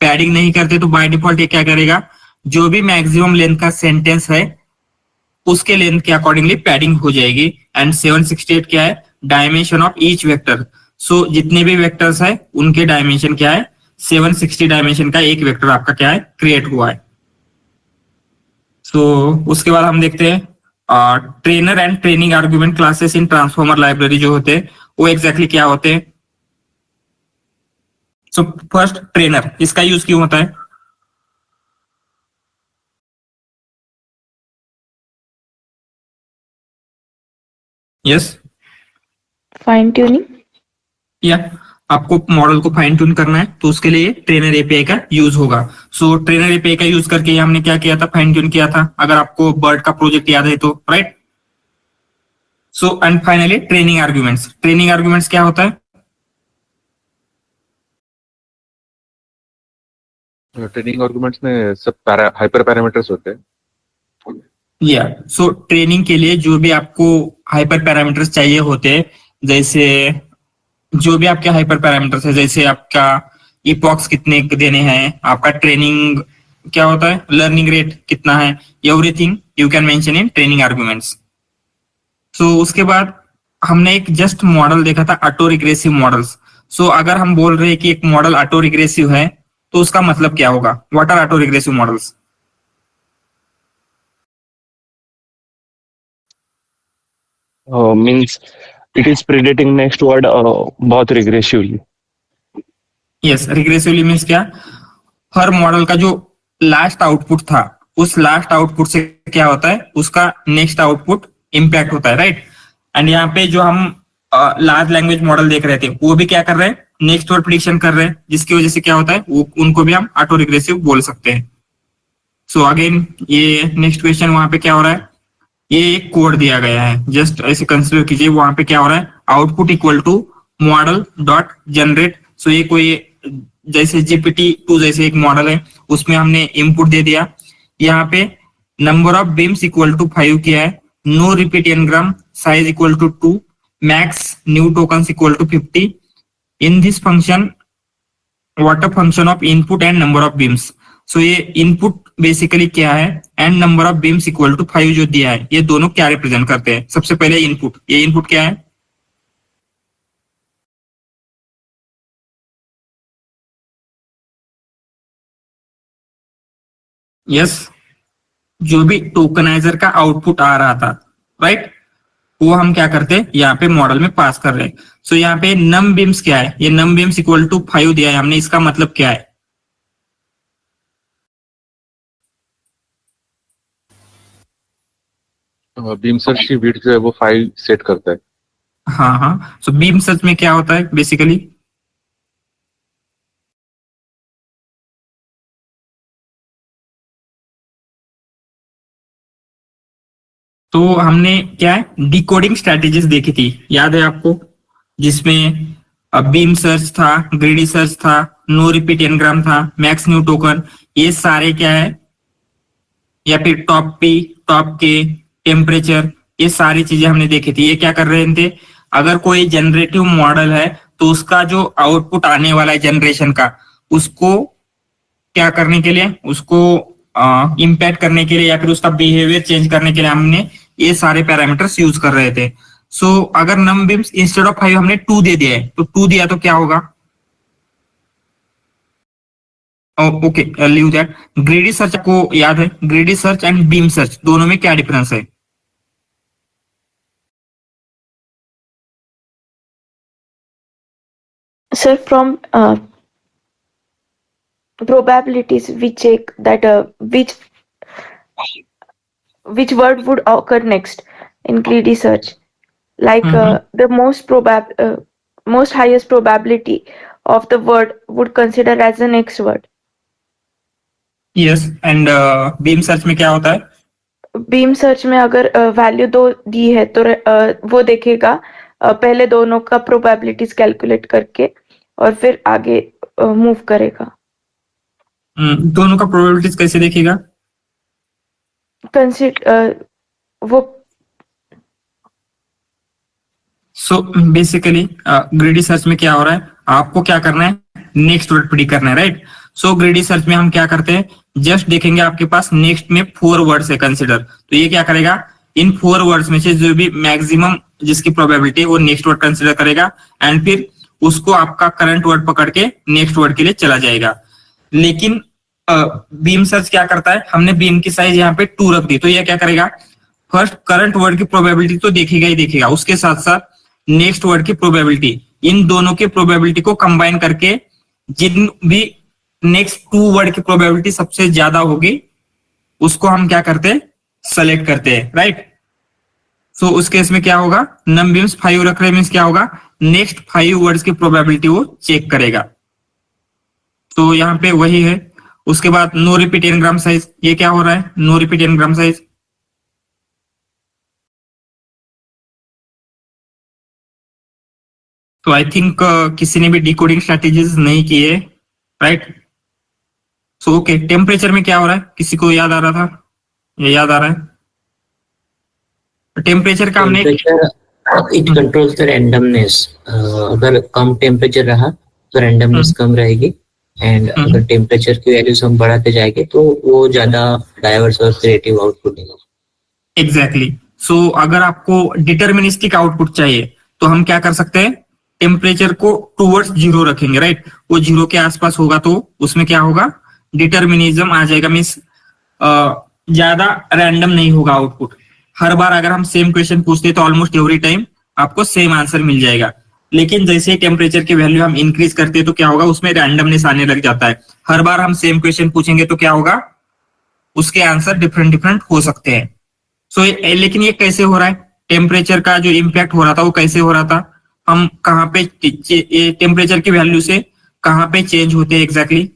पैडिंग नहीं करते तो बाय डिफॉल्ट ये क्या करेगा, जो भी मैक्सिमम लेंथ का सेंटेंस है उसके लेंथ के अकॉर्डिंगली पैडिंग हो जाएगी। एंड 768 क्या है, डायमेंशन ऑफ ईच वेक्टर। सो जितने भी वेक्टर्स है उनके डायमेंशन क्या है, 760 डायमेंशन का एक वेक्टर आपका क्या है, क्रिएट हुआ है। सो उसके बाद हम देखते हैं trainer and training argument classes in transformer library जो होते हैं वो एग्जैक्टली क्या होते हैं। सो फर्स्ट ट्रेनर, इसका यूज क्यों होता है, यस, फाइन ट्यूनिंग, या आपको मॉडल को फाइन ट्यून करना है तो उसके लिए ट्रेनर एपीआई का यूज होगा। सो ट्रेनर एपीआई का यूज करके हमने क्या किया था, फाइन ट्यून किया था, अगर आपको बर्ड का प्रोजेक्ट याद है तो, right. So and finally training arguments. Training arguments क्या होता है, ट्रेनिंग आर्गुमेंट्स में सब हाइपर पैरामीटर्स होते हैं। या सो ट्रेनिंग के लिए जो भी आपको हाइपर पैरामीटर्स चाहिए होते हैं, जैसे जो भी आपके हाइपर पैरामीटर्स है, जैसे आपका इपॉक्स कितने देने हैं, आपका ट्रेनिंग क्या होता है, लर्निंग रेट कितना है, everything you can mention in training arguments. So उसके बाद हमने एक जस्ट मॉडल देखा था, ऑटो रिग्रेसिव मॉडल्स। सो अगर हम बोल रहे हैं कि एक मॉडल ऑटो रिग्रेसिव है तो उसका मतलब क्या होगा, what are auto regressive models. Means it is predicting next word बहुत regressively. यस, रिग्रेसिवली मीन्स क्या, हर मॉडल का जो लास्ट आउटपुट था उस लास्ट आउटपुट से क्या होता है, उसका नेक्स्ट आउटपुट इंपैक्ट होता है, राइट। एंड यहाँ पे जो हम लार्ज लैंग्वेज मॉडल देख रहे थे वो भी क्या कर रहे हैं, नेक्स्ट वर्ड प्रिडिक्शन कर रहे हैं, जिसकी वजह से क्या होता है, वो उनको भी हम ऑटो रिग्रेसिव बोल सकते हैं। सो अगेन ये नेक्स्ट क्वेश्चन वहां पे क्या हो रहा है, ये एक कोड दिया गया है, जस्ट ऐसे कंसिडर कीजिए, वहां पे क्या हो रहा है, output equal to model dot generate. So ये कोई जैसे GPT-2 जैसे एक मॉडल है, उसमें हमने इनपुट दे दिया, यहाँ पे number of beams equal to 5 किया है, no repeat ngram, size equal to 2, max new tokens equal to 50। In this function what a function of input and number of beams. So ये input basically क्या है and number of beams equal to 5 जो दिया है, ये दोनों क्या represent करते हैं। सबसे पहले इनपुट, ये इनपुट क्या है, यस, जो भी टोकनाइजर का आउटपुट आ रहा था, राइट। वो हम क्या करते हैं यहाँ पे मॉडल में पास कर रहे हैं। सो यहाँ पे नम बीम्स क्या है, ये नम बीम्स इक्वल टू 5 दिया है हमने, इसका मतलब क्या है? बीम सर्च की विड्थ जो है वो 5 सेट करता है। हाँ हाँ, सो बीम सर्च में क्या होता है बेसिकली? तो हमने क्या है डिकोडिंग स्ट्रेटेजीज देखी थी, याद है आपको? जिसमें बीम सर्च था, ग्रीडी सर्च था, नो रिपीट एनग्राम था, मैक्स न्यू टोकन, ये सारे क्या है, या फिर टॉप पी, टॉप के, टेम्परेचर, ये सारी चीजें हमने देखी थी। ये क्या कर रहे थे, अगर कोई जनरेटिव मॉडल है तो उसका जो आउटपुट आने वाला है जनरेशन का, उसको क्या करने के लिए, उसको इम्पैक्ट करने के लिए या फिर उसका बिहेवियर चेंज करने के लिए हमने ये सारे पैरामीटर्स यूज कर रहे थे। सो अगर नम बीम्स इंस्टेड ऑफ 5 हमने 2 दे दिया है, तो 2 दिया तो क्या होगा? Okay, leave that. Greedy search को याद है, greedy search and beam search दोनों में क्या डिफरेंस है? Sir, from probabilities, we check that which word would occur next in greedy search. Like the most highest probability of the word would consider as the next word. Yes, and beam search में क्या होता है? Beam search में अगर value 2 दी है तो वो देखेगा पहले दोनों का प्रोबेबिलिटीज कैलकुलेट करके और फिर आगे मूव करेगा। दोनों का प्रोबेबिलिटीज कैसे देखेगा? वो सो बेसिकली ग्रीडी सर्च में क्या हो रहा है, आपको क्या करना है, नेक्स्ट वर्ड प्रिडिक्ट करना है, राइट? सो ग्रीडी सर्च में हम क्या करते हैं, जस्ट देखेंगे आपके पास नेक्स्ट में 4 वर्ड्स है कंसिडर, तो ये क्या करेगा, इन 4 वर्ड्स में से जो भी मैक्सिमम जिसकी प्रोबेबिलिटी है वो नेक्स्ट वर्ड कंसिडर करेगा एंड फिर उसको आपका करंट वर्ड पकड़ के नेक्स्ट वर्ड के लिए चला जाएगा। लेकिन बीम सर्च क्या करता है, हमने बीम की साइज यहाँ पे 2 रख दी, तो ये क्या करेगा, फर्स्ट करंट वर्ड की प्रोबेबिलिटी तो देखेगा ही देखेगा, उसके साथ साथ नेक्स्ट वर्ड की प्रोबेबिलिटी, इन दोनों की प्रोबेबिलिटी को कंबाइन करके जिन भी नेक्स्ट 2 वर्ड की प्रोबेबिलिटी सबसे ज्यादा होगी उसको हम क्या करते हैं, सेलेक्ट करते हैं, राइट? सो उस केस में क्या होगा, नम बीम्स 5 रख रहे मीन्स क्या होगा, नेक्स्ट 5 वर्ड्स की प्रोबेबिलिटी वो चेक करेगा। तो यहाँ पे वही है। उसके बाद नो रिपीट एनग्राम साइज, ये क्या हो रहा है, नो रिपीट एनग्राम साइज, तो आई थिंक किसी ने भी डिकोडिंग स्ट्रेटेजीज नहीं की है, राइट? सो ओके, टेम्परेचर में क्या हो रहा है, किसी को याद आ रहा था? ये याद आ रहा है टेम्परेचर का हमने इट कंट्रोल्स द रैंडमनेस। अगर कम टेम्परेचर रहा तो रैंडमनेस कम रहेगी एंड अगर टेम्परेचर की वैल्यूज हम बढ़ाते जाएंगे तो वो ज्यादा डाइवर्स और क्रिएटिव आउटपुट देगा। एग्जैक्टली। सो अगर आपको डिटर्मिनिस्टिक आउटपुट चाहिए तो हम क्या कर सकते हैं, टेम्परेचर को टूवर्ड्स 0 रखेंगे, राइट? वो 0 के आसपास होगा तो उसमें क्या होगा, डिटर्मिनिज्म आ जाएगा, मीन्स ज्यादा रैंडम नहीं होगा आउटपुट। हर बार अगर हम सेम क्वेश्चन पूछते हैं तो ऑलमोस्ट एवरी टाइम आपको सेम आंसर मिल जाएगा। लेकिन जैसे टेम्परेचर की वैल्यू हम इंक्रीज करते हैं तो क्या होगा, उसमें रैंडमनेस आने लग जाता है। हर बार हम सेम क्वेश्चन पूछेंगे तो क्या होगा, उसके आंसर डिफरेंट डिफरेंट हो सकते हैं। सो लेकिन ये कैसे हो रहा है, टेम्परेचर का जो इम्पैक्ट हो रहा था वो कैसे हो रहा था, हम कहाँ पे टेम्परेचर की वैल्यू से कहाँ पे चेंज होते हैं exactly?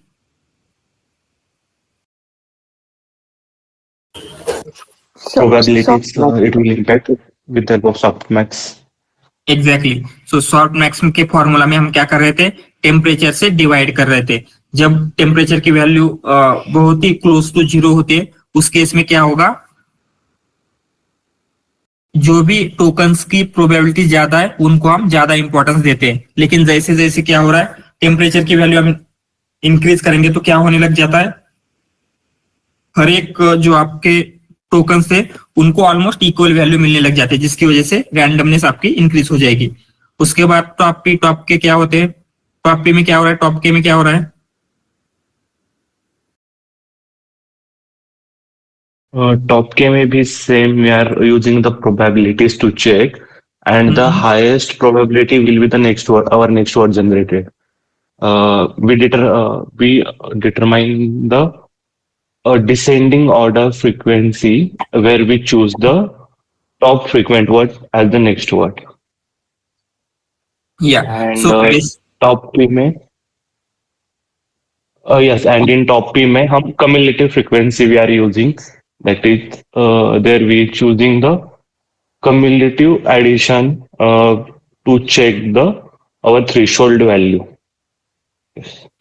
Probabilities it will impact with the help of softmax. Exactly. So short max के फॉर्मूला में हम क्या कर रहे थे, टेम्परेचर से डिवाइड कर रहे थे। जब टेम्परेचर की वैल्यू बहुत ही क्लोज टू 0 होती है उस केस में क्या होगा, जो भी टोकन्स की प्रोबेबिलिटी ज्यादा है उनको हम ज्यादा इंपॉर्टेंस देते हैं। लेकिन जैसे जैसे क्या हो रहा है, टेम्परेचर की वैल्यू हम इंक्रीज करेंगे तो क्या होने लग जाता है, हर एक जो आपके टोकन थे उनको ऑलमोस्ट इक्वल वैल्यू मिलने लग जाते हैं, जिसकी वजह से रैंडमनेस आपकी इंक्रीज हो जाएगी। उसके बाद टॉप के क्या होते हैं, टॉप पी में क्या हो रहा है, टॉप के में क्या हो रहा है, Top K may be same. We are using the probabilities to check, and the highest probability will be the next word, our next word generated. We determine the descending order frequency where we choose the top frequent word as the next word. Yeah. And So this, top P में yes, and in top P में हम cumulative frequency we are using. That is, there we choosing the cumulative addition to check the our threshold value.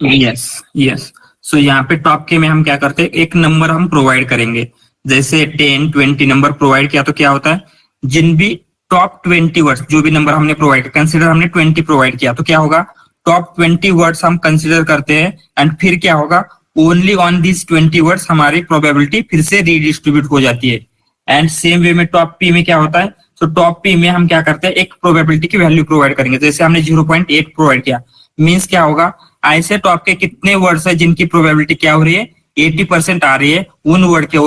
Yes yes, so यहाँ पे top के में हम क्या करते हैं, एक नंबर हम प्रोवाइड करेंगे, जैसे 10 20 नंबर प्रोवाइड किया तो क्या होता है, जिन भी टॉप 20 वर्ड्स, जो भी नंबर हमने प्रोवाइड, कंसिडर हमने 20 प्रोवाइड किया तो क्या होगा, टॉप 20 वर्ड्स हम कंसिडर करते हैं, एंड फिर क्या होगा, ओनली ऑन दिस 20 वर्ड्स हमारी प्रोबेबिलिटी फिर से रीडिस्ट्रीब्यूट हो जाती है। एंड सेम वे में टॉप पी में क्या होता है, तो टॉप पी में हम क्या करते हैं, एक प्रोबेबिलिटी की वैल्यू प्रोवाइड करेंगे, जैसे हमने 0.8 प्रोवाइड किया, मीन्स क्या होगा, ऐसे टॉप के कितने वर्ड्स है जिनकी प्रोबेबिलिटी क्या हो रही है, 80% आ रही है, उन वर्ड के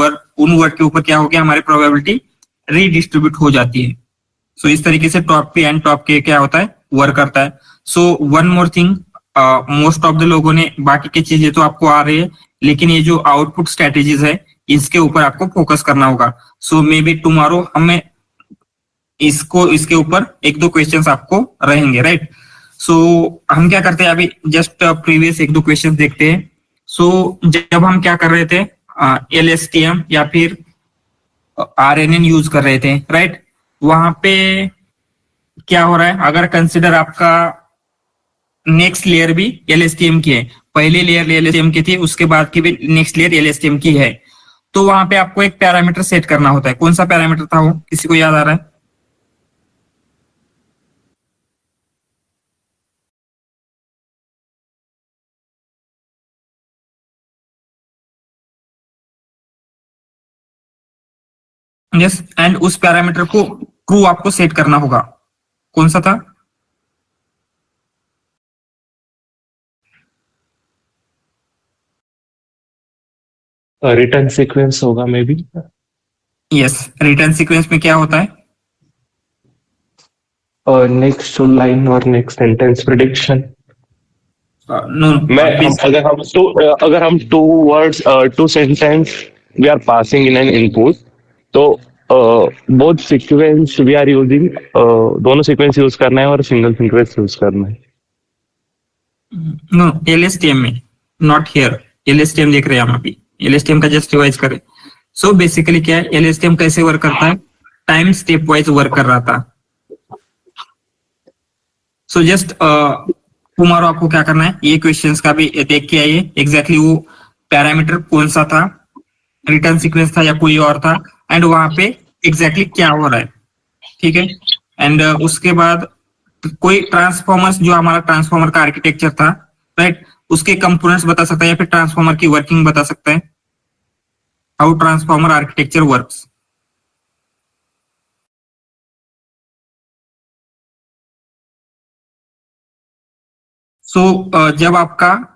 ऊपर क्या हो गया, हमारी प्रोबेबिलिटी रीडिस्ट्रीब्यूट हो जाती है। सो इस तरीके से टॉप पी एंड टॉप के क्या होता है, वर्क करता है। So one more thing, most of the लोगों ने बाकी की चीजें तो आपको आ रही है, लेकिन ये जो आउटपुट स्ट्रेटेजीज है इसके ऊपर आपको फोकस करना होगा। सो मे बी टुमारो हमें इसके ऊपर 1-2 क्वेश्चंस आपको रहेंगे, राइट। सो हम क्या करते हैं, अभी जस्ट प्रीवियस 1-2 क्वेश्चंस देखते हैं। सो जब हम क्या कर रहे थे, LSTM या फिर RNN यूज कर रहे थे, राइट, वहां पे क्या हो रहा है, अगर कंसिडर आपका नेक्स्ट लेयर भी LSTM की है, पहले लेयर LSTM की थी, उसके बाद की भी नेक्स्ट लेयर LSTM की है, तो वहां पे आपको एक पैरामीटर सेट करना होता है। कौन सा पैरामीटर था वो, किसी को याद आ रहा है? यस, एंड उस पैरामीटर को ट्रू आपको सेट करना होगा, कौन सा था? रिटर्न सीक्वेंस होगा maybe. Yes, return sequence में क्या होता है, नेक्स्ट लाइन और नेक्स्ट सेंटेंस प्रिडिक्शन। नो, अगर हम two words two sentence we are passing in an input, तो both sequence we are using, दोनों सीक्वेंस यूज करना है और सिंगल सीक्वेंस यूज करना है। नो, LSTM में, नॉट हियर। LSTM देख रहे हैं हम अभी, LSTM का जस्ट रिवाइज करें। सो बेसिकली क्या है, LSTM कैसे वर्क करता है, टाइम स्टेप वाइज वर्क कर रहा था। सो जस्ट टुमारो आपको क्या करना है, ये क्वेश्चंस का भी देख के आइए, एग्जैक्टली वो पैरामीटर कौन सा था, रिटर्न सीक्वेंस था या कोई और था, एंड वहां पे एग्जैक्टली क्या हो रहा है, ठीक है। एंड उसके बाद कोई ट्रांसफॉर्मर्स, जो हमारा ट्रांसफॉर्मर का आर्किटेक्चर था, राइट, उसके कंपोनेंट्स बता सकता है या फिर ट्रांसफॉर्मर की वर्किंग बता सकता है, हाउ ट्रांसफॉर्मर आर्किटेक्चर वर्क्स। सो जब आपका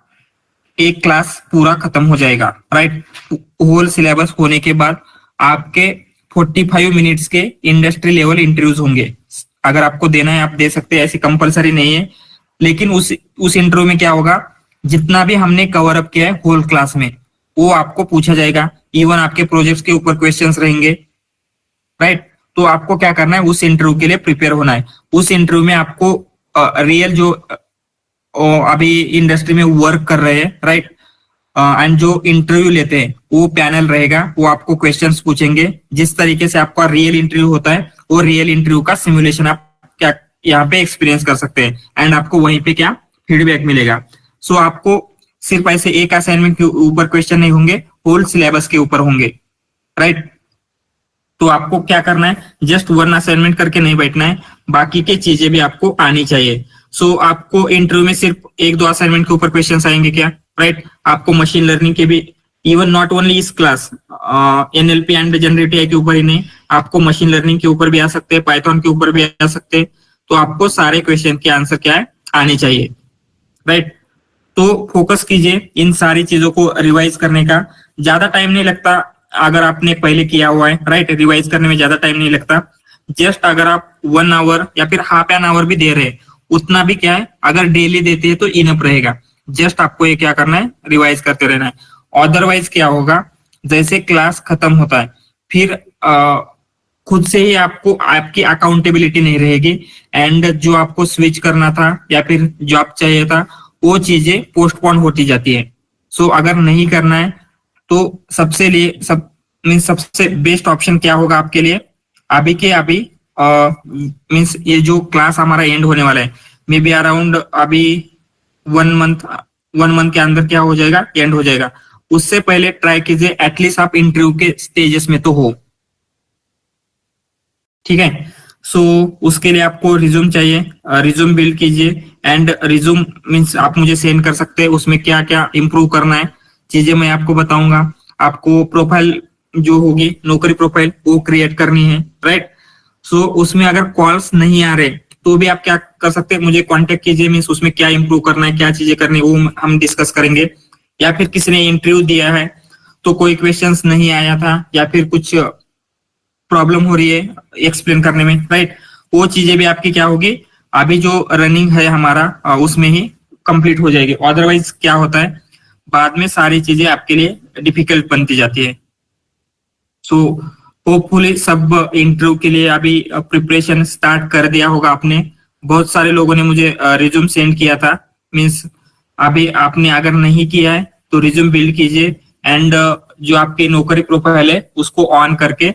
एक क्लास पूरा खत्म हो जाएगा, राइट, होल सिलेबस होने के बाद आपके 45 मिनट्स के इंडस्ट्री लेवल इंटरव्यूज होंगे। अगर आपको देना है आप दे सकते हैं, ऐसी कंपलसरी नहीं है, लेकिन उस इंटरव्यू में क्या होगा, जितना भी हमने कवर अप किया है होल क्लास में वो आपको पूछा जाएगा, इवन आपके प्रोजेक्ट्स के ऊपर क्वेश्चंस रहेंगे, राइट। तो आपको क्या करना है, उस इंटरव्यू के लिए प्रिपेयर होना है। उस इंटरव्यू में आपको रियल जो अभी इंडस्ट्री में वर्क कर रहे हैं, राइट, एंड जो इंटरव्यू लेते हैं वो पैनल रहेगा, वो आपको क्वेश्चंस पूछेंगे। जिस तरीके से आपका रियल इंटरव्यू होता है, वो रियल इंटरव्यू का सिमुलेशन आप क्या यहाँ पे एक्सपीरियंस कर सकते हैं, एंड आपको वहीं पे क्या फीडबैक मिलेगा। सो आपको सिर्फ ऐसे एक असाइनमेंट के ऊपर क्वेश्चन नहीं होंगे, होल सिलेबस के ऊपर होंगे, राइट। तो आपको क्या करना है, जस्ट वन असाइनमेंट करके नहीं बैठना है, बाकी की चीजें भी आपको आनी चाहिए। सो आपको इंटरव्यू में सिर्फ 1-2 असाइनमेंट के ऊपर क्वेश्चंस आएंगे क्या, राइट। आपको मशीन लर्निंग के भी, इवन नॉट ओनली इस class, NLP and generative AI के ऊपर ही नहीं, आपको मशीन लर्निंग के ऊपर भी आ सकते हैं, पाइथन के ऊपर भी आ सकते हैं। तो आपको सारे क्वेश्चन के आंसर क्या है, आने चाहिए, राइट। तो फोकस कीजिए इन सारी चीजों को रिवाइज करने का, ज्यादा टाइम नहीं लगता। अगर आपने पहले किया हुआ है, राइट, रिवाइज करने में ज्यादा टाइम नहीं लगता। जस्ट अगर आप 1 आवर या फिर हाफ एन आवर भी दे रहे हैं, उतना भी क्या है, अगर डेली देते हैं तो इनफ रहेगा। जस्ट आपको ये क्या करना है, रिवाइज करते रहना है। अदरवाइज क्या होगा, जैसे क्लास खत्म होता है फिर खुद से ही आपको आपकी अकाउंटेबिलिटी नहीं रहेगी, एंड जो आपको स्विच करना था या फिर जॉब चाहिए था वो चीजें पोस्टपोन होती जाती है। सो अगर नहीं करना है तो सबसे बेस्ट ऑप्शन क्या होगा आपके लिए, अभी के अभी मीन्स ये जो क्लास हमारा एंड होने वाला है, मे बी अराउंड अभी 1 मंथ के अंदर क्या हो जाएगा, एंड हो जाएगा। उससे पहले ट्राई कीजिए एटलीस्ट आप इंटरव्यू के स्टेजेस में तो हो, ठीक है। सो उसके लिए आपको रिज्यूम चाहिए, रिज्यूम बिल्ड कीजिए, एंड रिज्यूम मीन्स आप मुझे सेंड कर सकते हैं। उसमें क्या क्या इंप्रूव करना है चीजें मैं आपको बताऊंगा। आपको प्रोफाइल जो होगी, नौकरी प्रोफाइल, वो क्रिएट करनी है, राइट। सो उसमें अगर कॉल्स नहीं आ रहे तो भी आप क्या कर सकते हैं, मुझे कांटेक्ट कीजिए, मीन्स उसमें क्या इंप्रूव करना है, क्या चीजें करनी है, वो हम डिस्कस करेंगे। या फिर किसी ने इंटरव्यू दिया है तो कोई क्वेश्चंस नहीं आया था या फिर कुछ प्रॉब्लम हो रही है एक्सप्लेन करने में, राइट, वो चीजें भी आपकी क्या होगी, अभी जो रनिंग है हमारा उसमें ही कंप्लीट हो जाएगी। अदरवाइज क्या होता है, बाद में सारी चीजें आपके लिए डिफिकल्ट बनती जाती है। सो होपफुली सब इंटरव्यू के लिए अभी प्रिपरेशन स्टार्ट कर दिया होगा आपने। बहुत सारे लोगों ने मुझे रिज्यूम सेंड किया था, मीन्स अभी आपने अगर नहीं किया है तो रिज्यूम बिल्ड कीजिए, एंड जो आपकी नौकरी प्रोफाइल है उसको ऑन करके